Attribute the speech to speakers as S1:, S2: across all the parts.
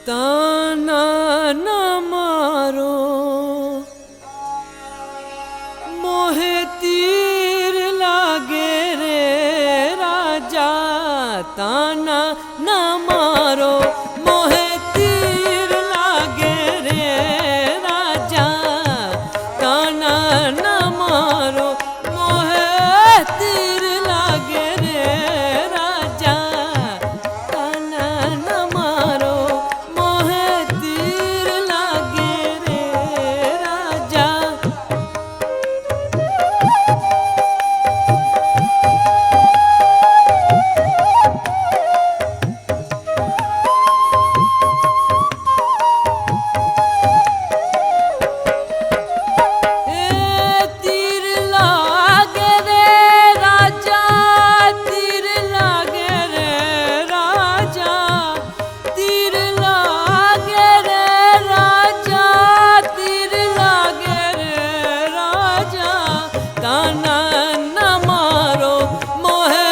S1: ताना न मारो मोहे तीर लागे रे राजा। ताना न मारो मोहे तीर लागे रे राजा। ताना न मारो मोहे तीर लागे रे राजा। ताना न मारो मोहे तीर लागे रे राजा। तीर लागे रे राजा, तीर लागे रे राजा। तीर लागे रे राजा, तीर लागे रे राजा। ताना न मारो मोहे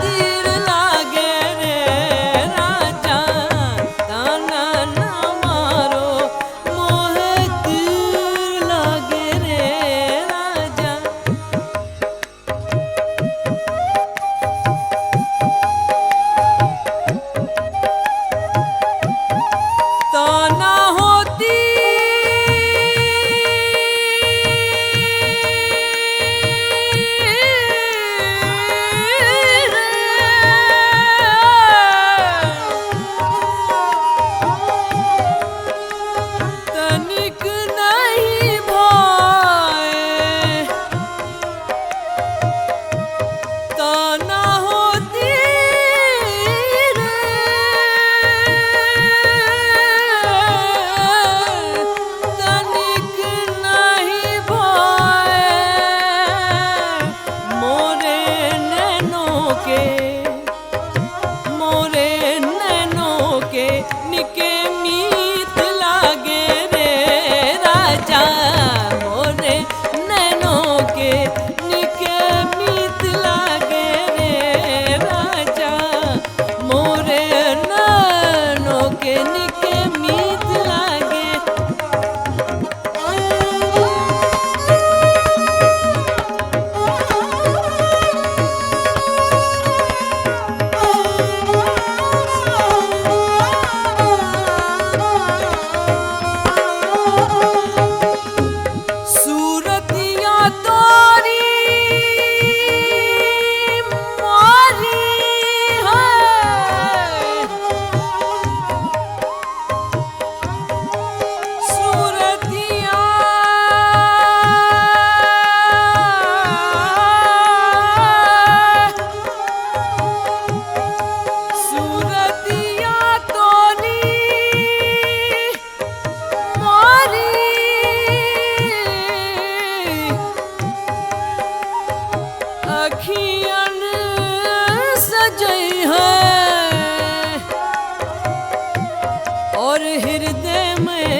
S1: तीर लागे रे राजा। ताना न मारो मोहे तीर लागे रे राजा। ताना होती तनिक नहीं भाए। ताना होती तनिक नहीं भाए। मोरे नैनों के, मोरे नैनों के निके मीत लागे रे राजा। मोरे नैनों के निके मीत लागे रे राजा। मोरे नैनों के निके मीत लागे। सूरतिया तोरी मारी है। सूरतिया सूरतिया तोरी मारी। अखियन सजई है और हृदय में,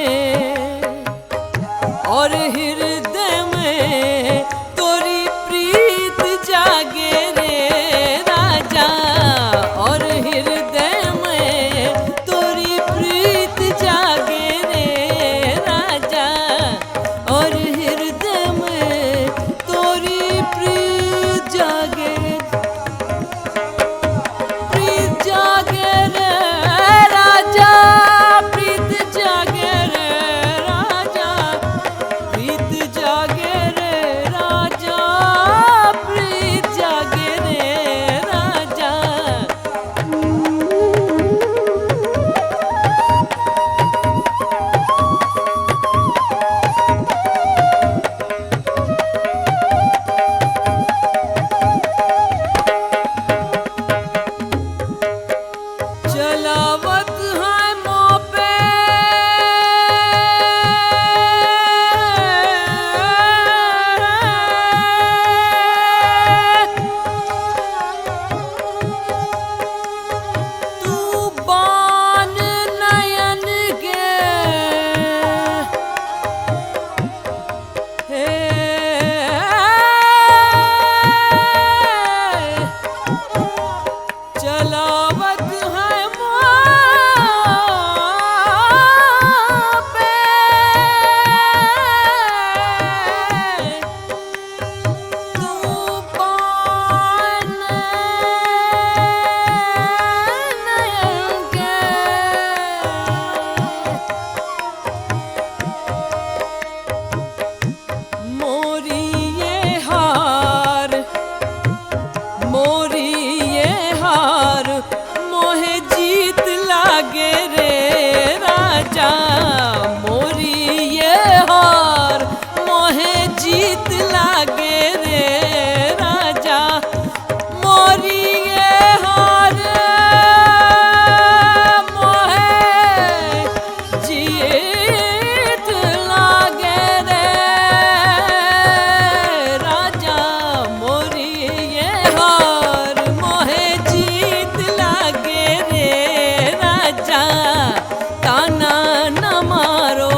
S1: और हृदय में तोरी प्रीत जागे रे राजा। और हृदय में तोरी प्रीत जागे रे राजा। और हृदय में तोरी प्रीत जागे। हार मोहे जीत लागे रे राजा मोरी ये हार मोहे जीत लागे रे राजा मोरी ये हार मोहे जीत लागे रे राजा मोरी ये हार मोहे जीत लागे रे राजा ताना न मारो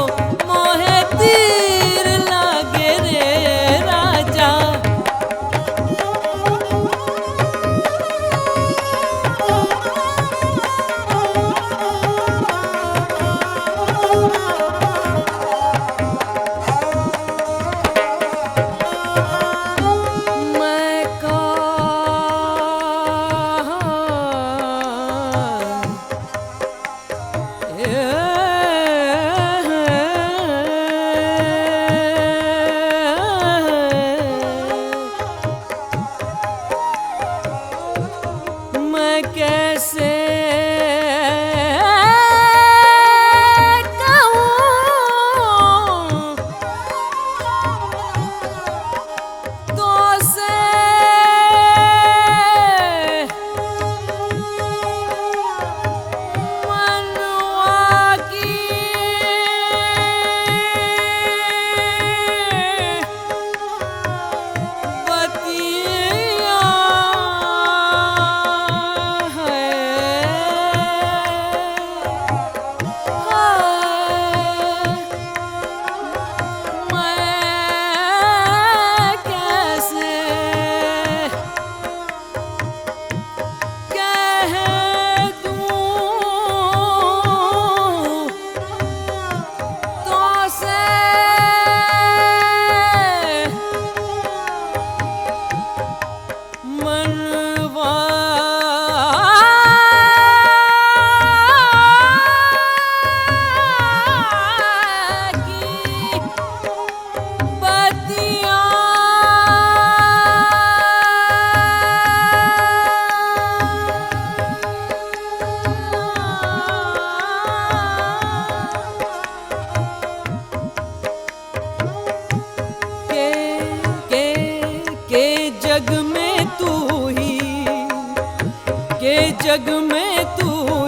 S1: मोहे तीर लागे रे राजा मैं मैं कैसे कहूँ तो से मनवा की बतिया मैं कैसे कह दूँ तो से मनवा की बतिया के जग में तू ही के जग में तू